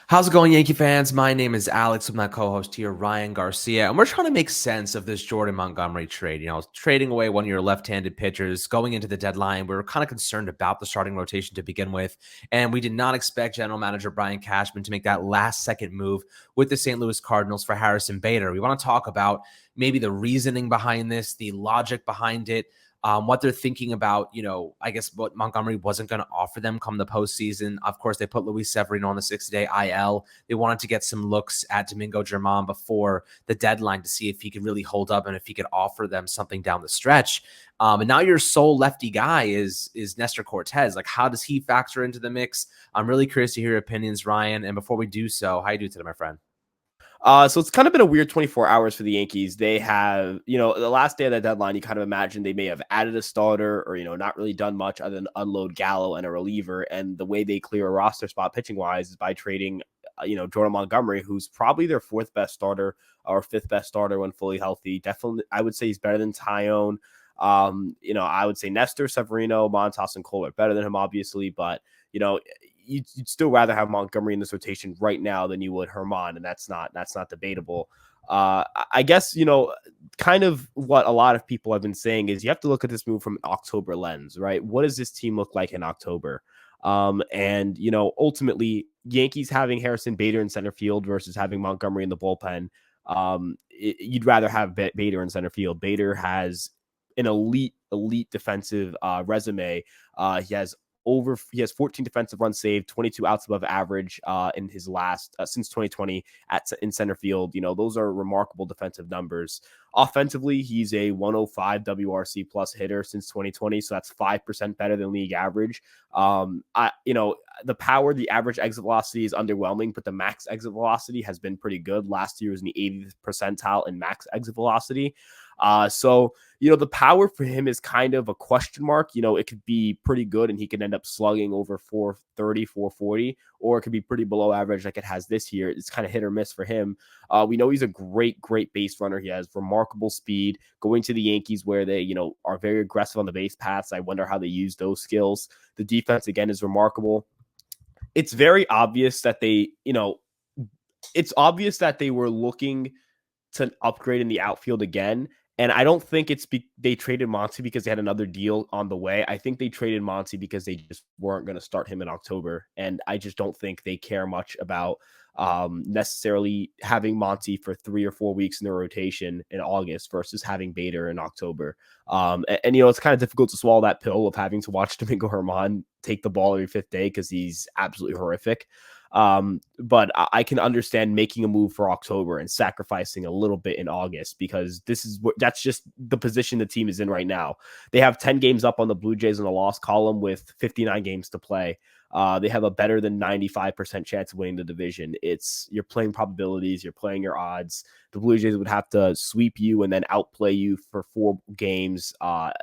How's it going, Yankee fans? My name is Alex with my co-host here, Ryan Garcia, and we're trying to make sense of this Jordan Montgomery trade. Trading away one of your left-handed pitchers going into the deadline. We were kind of concerned about the starting rotation to begin with, and we did not expect General Manager Brian Cashman to make that last-second move with the St. Louis Cardinals for Harrison Bader. We want to talk about maybe the reasoning behind this, the logic behind it, what they're thinking about, I guess what Montgomery wasn't going to offer them come the postseason. Of course, they put Luis Severino on the 60-day IL. They wanted to get some looks at Domingo Germán before the deadline to see if he could really hold up and if he could offer them something down the stretch. And now your sole lefty guy is Nestor Cortez. Like, how does he factor into the mix? I'm really curious to hear your opinions, Ryan. And before we do so, how you do today, my friend? So it's kind of been a weird 24 hours for the Yankees. They have, the last day of the deadline, you kind of imagine they may have added a starter or, not really done much other than unload Gallo and a reliever. And the way they clear a roster spot pitching wise is by trading, Jordan Montgomery, who's probably their fourth best starter or fifth best starter when fully healthy. Definitely, I would say he's better than Tyone. I would say Nestor, Severino, Montas, and Cole are better than him, obviously, but, you'd still rather have Montgomery in this rotation right now than you would Germán, and that's not debatable. I guess, kind of what a lot of people have been saying is you have to look at this move from an October lens, right? What does this team look like in October? And ultimately, Yankees having Harrison Bader in center field versus having Montgomery in the bullpen. You'd rather have Bader in center field. Bader has an elite defensive resume. He has 14 defensive runs saved, 22 outs above average in his last since 2020 in center field. Those are remarkable defensive numbers. Offensively, he's a 105 WRC plus hitter since 2020, so that's 5% better than league average. The power, the average exit velocity is underwhelming, but the max exit velocity has been pretty good. Last year was in the 80th percentile in max exit velocity. So the power for him is kind of a question mark. It could be pretty good and he could end up slugging over 430, 440, or it could be pretty below average like it has this year. It's kind of hit or miss for him. We know he's a great base runner. He has remarkable speed. Going to the Yankees where they, are very aggressive on the base paths, I wonder how they use those skills. The defense, again, is remarkable. It's very obvious that they were looking to upgrade in the outfield again. And I don't think they traded Monty because they had another deal on the way. I think they traded Monty because they just weren't going to start him in October. And I just don't think they care much about necessarily having Monty for 3 or 4 weeks in the rotation in August versus having Bader in October. It's kind of difficult to swallow that pill of having to watch Domingo Germán take the ball every fifth day because he's absolutely horrific. But I can understand making a move for October and sacrificing a little bit in August because that's just the position the team is in right now. They have 10 games up on the Blue Jays in the loss column with 59 games to play. They have a better than 95% chance of winning the division. You're playing probabilities, you're playing your odds. The Blue Jays would have to sweep you and then outplay you for 4 games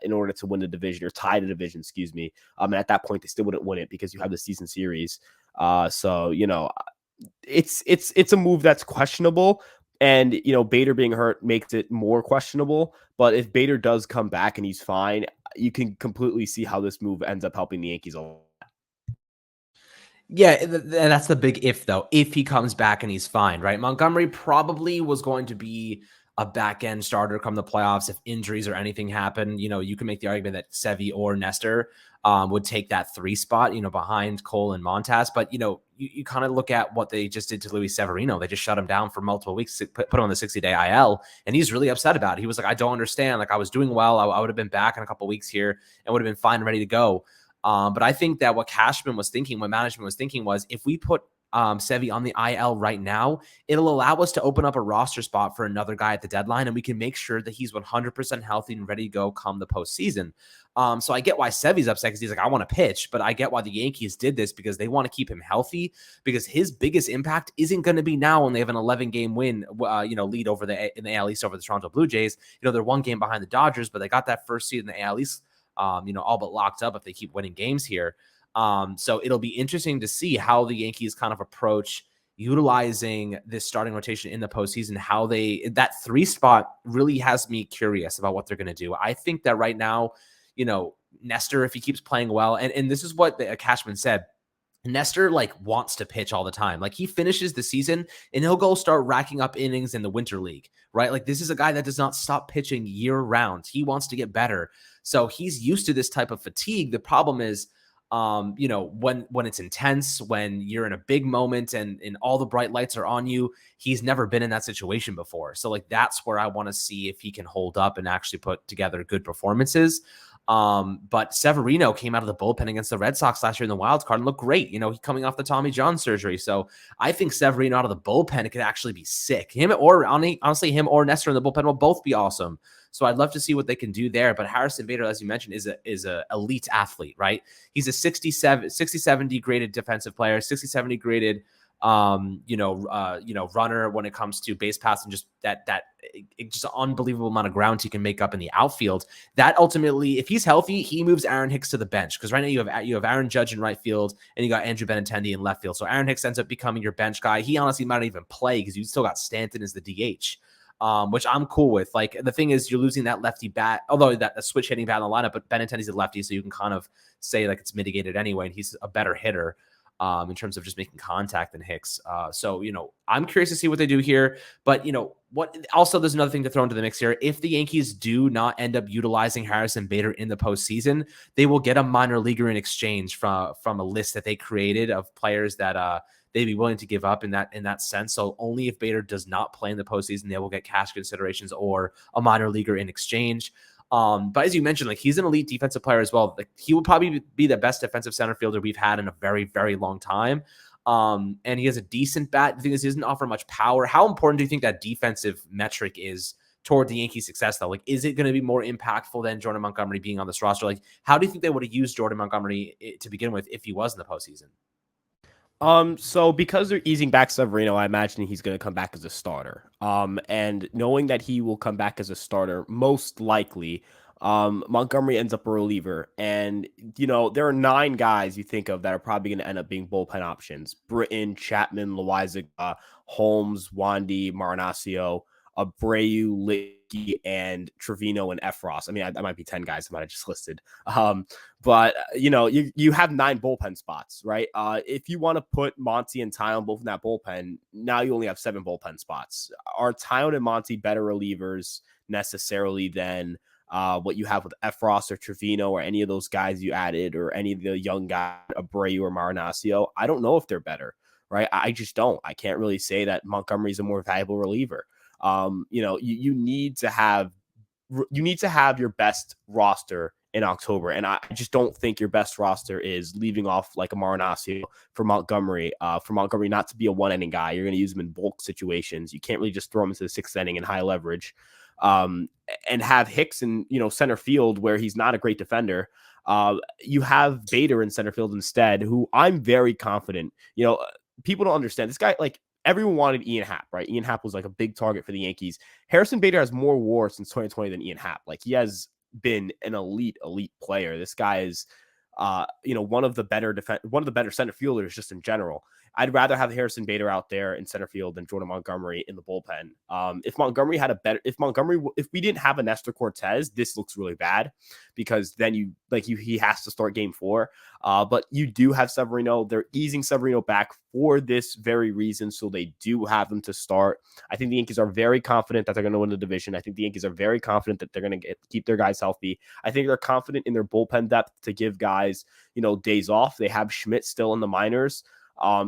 in order to win the division or tie the division, excuse me. And at that point, they still wouldn't win it because you have the season series. So it's a move that's questionable, and Bader being hurt makes it more questionable. But if Bader does come back and he's fine, you can completely see how this move ends up helping the Yankees a lot. Yeah, and that's the big if, though. If he comes back and he's fine, right? Montgomery probably was going to be a back-end starter come the playoffs if injuries or anything happen. You can make the argument that Sevy or Nestor would take that 3 spot, behind Cole and Montas. But, you kind of look at what they just did to Luis Severino. They just shut him down for multiple weeks, put him on the 60-day IL, and he's really upset about it. He was like, I don't understand. Like, I was doing well. I would have been back in a couple weeks here and would have been fine and ready to go. But I think that what Cashman was thinking, what management was thinking was if we put Sevy on the IL right now, it'll allow us to open up a roster spot for another guy at the deadline, and we can make sure that he's 100% healthy and ready to go come the postseason. So I get why Sevy's upset because he's like, I want to pitch, but I get why the Yankees did this because they want to keep him healthy because his biggest impact isn't going to be now when they have an 11-game win, lead over in the AL East over the Toronto Blue Jays. They're 1 game behind the Dodgers, but they got that first seed in the AL East, all but locked up if they keep winning games here. So it'll be interesting to see how the Yankees kind of approach utilizing this starting rotation in the postseason, how that 3 spot really has me curious about what they're going to do. I think that right now, Nestor, if he keeps playing well, and this is what Cashman said, Nestor like wants to pitch all the time. Like he finishes the season and he'll go start racking up innings in the winter league, right? Like this is a guy that does not stop pitching year round. He wants to get better. So he's used to this type of fatigue. The problem is, when it's intense, when you're in a big moment and all the bright lights are on you, he's never been in that situation before. So like that's where I want to see if he can hold up and actually put together good performances. But Severino came out of the bullpen against the Red Sox last year in the wild card and looked great. He's coming off the Tommy John surgery. So I think Severino out of the bullpen could actually be sick. Him or honestly, him or Nestor in the bullpen will both be awesome. So I'd love to see what they can do there. But Harrison Bader, as you mentioned, is a elite athlete, right? He's a 60-70 graded defensive player, 60-70 graded runner when it comes to base paths and just that just an unbelievable amount of ground he can make up in the outfield. That ultimately, if he's healthy, he moves Aaron Hicks to the bench, because right now you have Aaron Judge in right field and you got Andrew Benintendi in left field. So Aaron Hicks ends up becoming your bench guy. He honestly might not even play because you still got Stanton as the DH. Which I'm cool with. Like the thing is, you're losing that lefty bat, although that switch hitting bat in the lineup, but Benintendi's a lefty, so you can kind of say like it's mitigated anyway, and he's a better hitter in terms of just making contact than Hicks. So I'm curious to see what they do here. But what also, there's another thing to throw into the mix here. If the Yankees do not end up utilizing Harrison Bader in the postseason, they will get a minor leaguer in exchange from a list that they created of players that they'd be willing to give up in that sense. So only if Bader does not play in the postseason, they will get cash considerations or a minor leaguer in exchange. But as you mentioned, like he's an elite defensive player as well. Like he will probably be the best defensive center fielder we've had in a very, very long time. And he has a decent bat. The thing is, he doesn't offer much power. How important do you think that defensive metric is toward the Yankees' success, though? Like, is it going to be more impactful than Jordan Montgomery being on this roster? Like, how do you think they would have used Jordan Montgomery to begin with if he was in the postseason? So because they're easing back Severino, I imagine he's going to come back as a starter. And knowing that he will come back as a starter, most likely, Montgomery ends up a reliever. And, there are 9 guys you think of that are probably going to end up being bullpen options: Britton, Chapman, Loizaga, Holmes, Wandy, Marinaccio, Abreu, Licky, and Trevino and Efros. I mean, that might be 10 guys I might have just listed. But you have 9 bullpen spots, right? If you want to put Monty and Tyon both in that bullpen, now you only have 7 bullpen spots. Are Tyon and Monty better relievers necessarily than what you have with Efros or Trevino or any of those guys you added, or any of the young guys, Abreu or Marinaccio? I don't know if they're better, right? I just don't. I can't really say that Montgomery's a more valuable reliever. You need to have your best roster in October. And I just don't think your best roster is leaving off like a Marinaccio for Montgomery not to be a one-inning guy. You're going to use him in bulk situations. You can't really just throw him into the 6th inning in high leverage, and have Hicks in, center field where he's not a great defender. You have Bader in center field instead, who I'm very confident, people don't understand this guy. Like, everyone wanted Ian Happ, right? Ian Happ was like a big target for the Yankees. Harrison Bader has more WAR since 2020 than Ian Happ. Like, he has been an elite player. This guy is, one of the better center fielders just in general. I'd rather have Harrison Bader out there in center field than Jordan Montgomery in the bullpen. If we didn't have a Nestor Cortez, this looks really bad, because then he has to start game 4. But you do have Severino. They're easing Severino back for this very reason, so they do have him to start. I think the Yankees are very confident that they're going to win the division. I think the Yankees are very confident that they're going to keep their guys healthy. I think they're confident in their bullpen depth to give guys, days off. They have Schmidt still in the minors.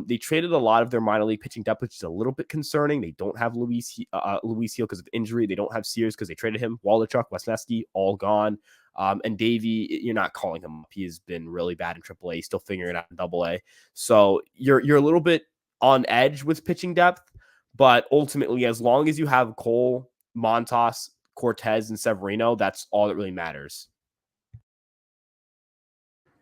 They traded a lot of their minor league pitching depth, which is a little bit concerning. They don't have Luis Gil because of injury. They don't have Sears because they traded him. Waldichuk, Wesneski, all gone. And Davey, you're not calling him up. He has been really bad in AAA. He's still figuring it out in AA. So you're a little bit on edge with pitching depth, but ultimately, as long as you have Cole, Montas, Cortez, and Severino, that's all that really matters.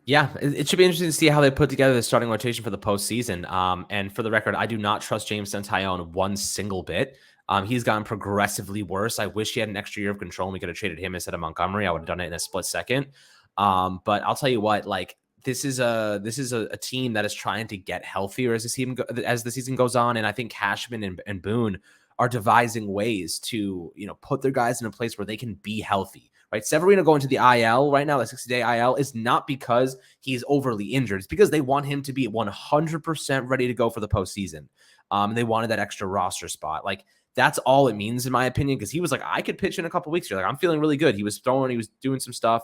Yeah, it should be interesting to see how they put together the starting rotation for the postseason. And for the record, I do not trust James Santayon one single bit. He's gotten progressively worse. I wish he had an extra year of control and we could have traded him instead of Montgomery. I would have done it in a split second. But I'll tell you what, like, this is a team that is trying to get healthier as the season goes on. And I think Cashman and Boone are devising ways to, put their guys in a place where they can be healthy, right? Severino going to the IL right now, the 60-day IL, is not because he's overly injured. It's because they want him to be 100% ready to go for the postseason. And they wanted that extra roster spot. Like, that's all it means, in my opinion, because he was like, I could pitch in a couple weeks. You're like, I'm feeling really good. He was throwing, he was doing some stuff.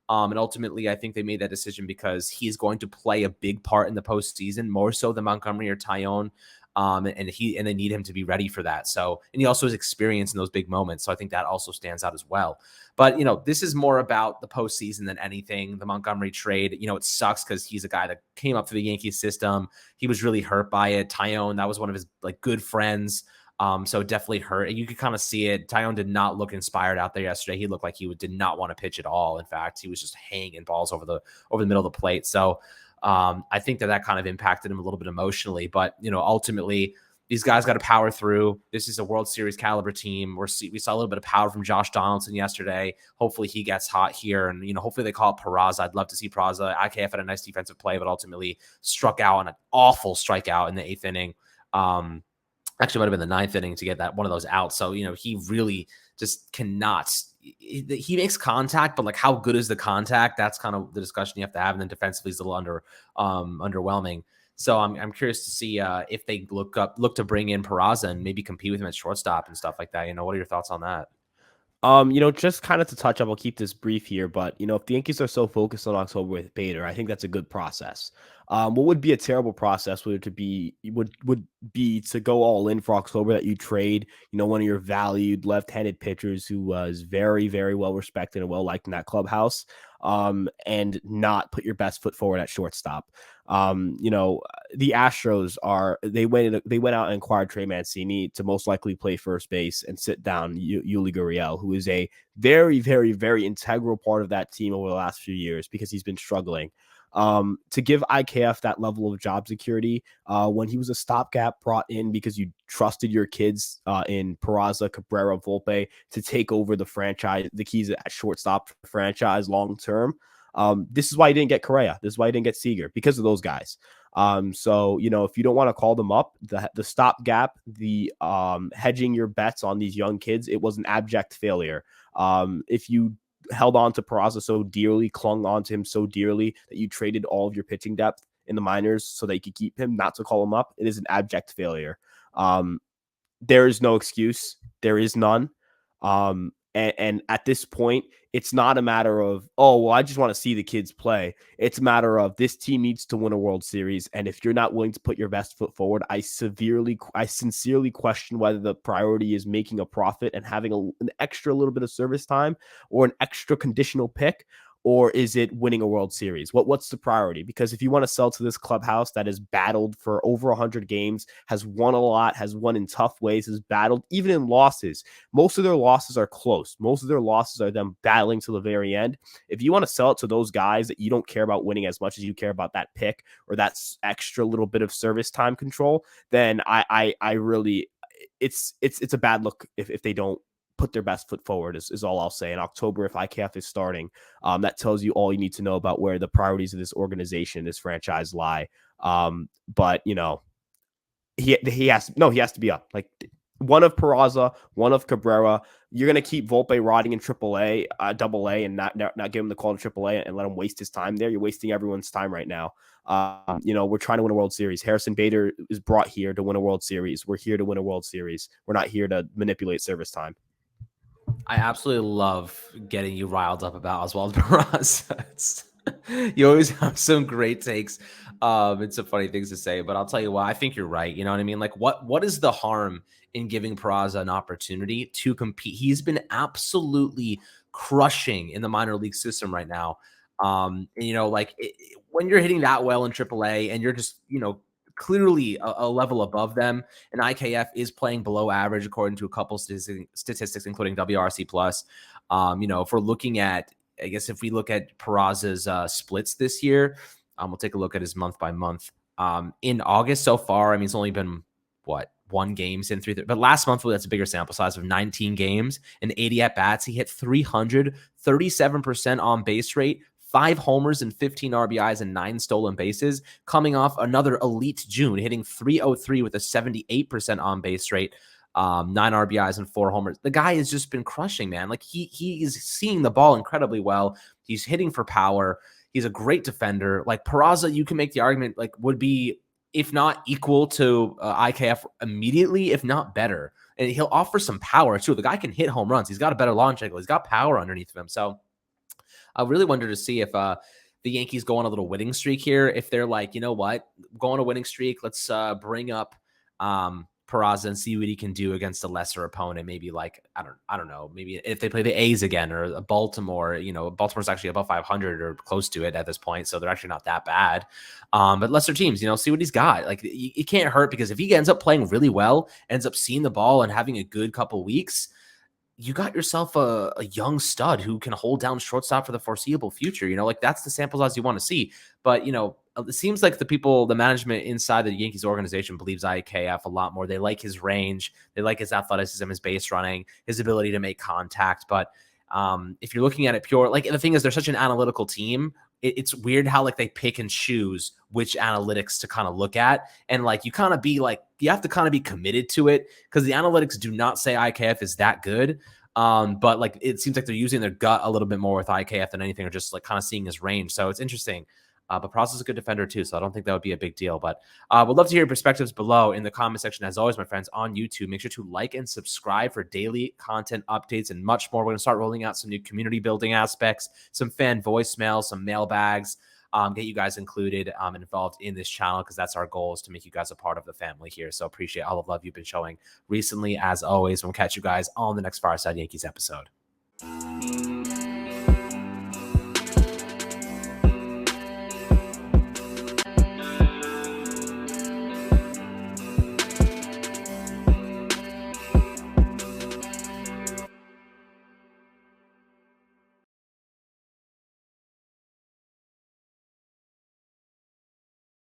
And ultimately, I think they made that decision because he's going to play a big part in the postseason, more so than Montgomery or Tyone. And they need him to be ready for that. So, and he also has experience in those big moments. So I think that also stands out as well. But, this is more about the postseason than anything. The Montgomery trade, it sucks because he's a guy that came up through the Yankees system. He was really hurt by it. Tyone, that was one of his good friends. So definitely hurt. And you could kind of see it. Tyone did not look inspired out there yesterday. He looked like he did not want to pitch at all. In fact, he was just hanging balls over the middle of the plate. So I think that kind of impacted him a little bit emotionally. But ultimately, these guys got to power through. This is a World Series caliber team. We saw a little bit of power from Josh Donaldson yesterday. Hopefully he gets hot here, and hopefully they call it Peraza. I'd love to see Peraza. IKF had a nice defensive play, but ultimately struck out on an awful strikeout in the 8th inning. Actually might have been the 9th inning to get that one of those out. So, he really just cannot. He makes contact, but how good is the contact? That's kind of the discussion you have to have. And then defensively, he's a little underwhelming. So I'm curious to see if they look to bring in Peraza and maybe compete with him at shortstop and stuff like that. What are your thoughts on that? Just kind of to touch up, I'll keep this brief here, but if the Yankees are so focused on October with Bader, I think that's a good process. What would be a terrible process would be to go all in for October, that you trade, one of your valued left-handed pitchers who was very, very well respected and well liked in that clubhouse, and not put your best foot forward at shortstop. The Astros they went out and acquired Trey Mancini to most likely play first base and sit down Yuli Gurriel, who is a very, very, very integral part of that team over the last few years because he's been struggling. To give IKF that level of job security when he was a stopgap brought in because you trusted your kids in Peraza, Cabrera, Volpe to take over the franchise, the keys at shortstop franchise long term. This is why he didn't get Correa. This is why he didn't get Seager, because of those guys. So, if you don't want to call them up, the stopgap, the hedging your bets on these young kids, it was an abject failure. If you held on to Peraza so dearly, clung on to him so dearly that you traded all of your pitching depth in the minors so that you could keep him, not to call him up, it is an abject failure. There is no excuse. There is none. And at this point, it's not a matter of, oh, well, I just want to see the kids play. It's a matter of this team needs to win a World Series. And if you're not willing to put your best foot forward, I sincerely question whether the priority is making a profit and having an extra little bit of service time or an extra conditional pick, or is it winning a World Series? What's the priority? Because if you want to sell to this clubhouse that has battled for over 100 games, has won a lot, has won in tough ways, has battled even in losses. Most of their losses are close. Most of their losses are them battling to the very end. If you want to sell it to those guys that you don't care about winning as much as you care about that pick or that extra little bit of service time control, then I really, it's a bad look if they don't put their best foot forward is all I'll say. In October, if IKF is starting, that tells you all you need to know about where the priorities of this organization, this franchise lie. But he has to be up. Like one of Peraza, one of Cabrera. You're gonna keep Volpe rotting in AAA, AA, and not give him the call to AAA and let him waste his time there. You're wasting everyone's time right now. We're trying to win a World Series. Harrison Bader is brought here to win a World Series. We're here to win a World Series. We're not here to manipulate service time. I absolutely love getting you riled up about Oswald Peraza. You always have some great takes and some funny things to say, but I'll tell you what, I think you're right. You know what I mean? Like what is the harm in giving Peraza an opportunity to compete? He's been absolutely crushing in the minor league system right now. When you're hitting that well in AAA and you're just, clearly a level above them, and IKF is playing below average according to a couple statistics, including WRC plus. If we're looking at, I guess if we look at Peraza's splits this year, we'll take a look at his month by month. In August so far, I mean, it's only been one game in 3, but last month that's a bigger sample size of 19 games and 80 at bats. He hit 300, 37% on base rate, 5 homers and 15 RBIs and 9 stolen bases, coming off another elite June, hitting 303 with a 78% on base rate. 9 RBIs and 4 homers. The guy has just been crushing, man. Like he is seeing the ball incredibly well. He's hitting for power. He's a great defender. Like Peraza, you can make the argument like would be, if not equal to IKF immediately, if not better. And he'll offer some power too. The guy can hit home runs. He's got a better launch angle. He's got power underneath of him. So I really wonder to see if the Yankees go on a little winning streak here. If they're like, you know what, go on a winning streak. Let's bring up Peraza and see what he can do against a lesser opponent. Maybe like, I don't know, maybe if they play the A's again or Baltimore, Baltimore's actually above 500 or close to it at this point. So they're actually not that bad. But lesser teams, see what he's got. Like it can't hurt, because if he ends up playing really well, ends up seeing the ball and having a good couple weeks, you got yourself a young stud who can hold down shortstop for the foreseeable future. Like that's the sample size you want to see. But, it seems like the management inside the Yankees organization believes IKF a lot more. They like his range. They like his athleticism, his base running, his ability to make contact. But if you're looking at it pure, like the thing is, they're such an analytical team. It's weird how like they pick and choose which analytics to kind of look at. And like, you have to kind of be committed to it, because the analytics do not say IKF is that good. But like, it seems like they're using their gut a little bit more with IKF than anything, or just like kind of seeing his range. So it's interesting. But Peraza is a good defender too, so I don't think that would be a big deal. But would love to hear your perspectives below in the comment section. As always, my friends, on YouTube, make sure to like and subscribe for daily content updates and much more. We're going to start rolling out some new community building aspects, some fan voicemails, some mailbags, get you guys included and involved in this channel, because that's our goal, is to make you guys a part of the family here. So appreciate all the love you've been showing recently. As always, we'll catch you guys on the next Fireside Yankees episode.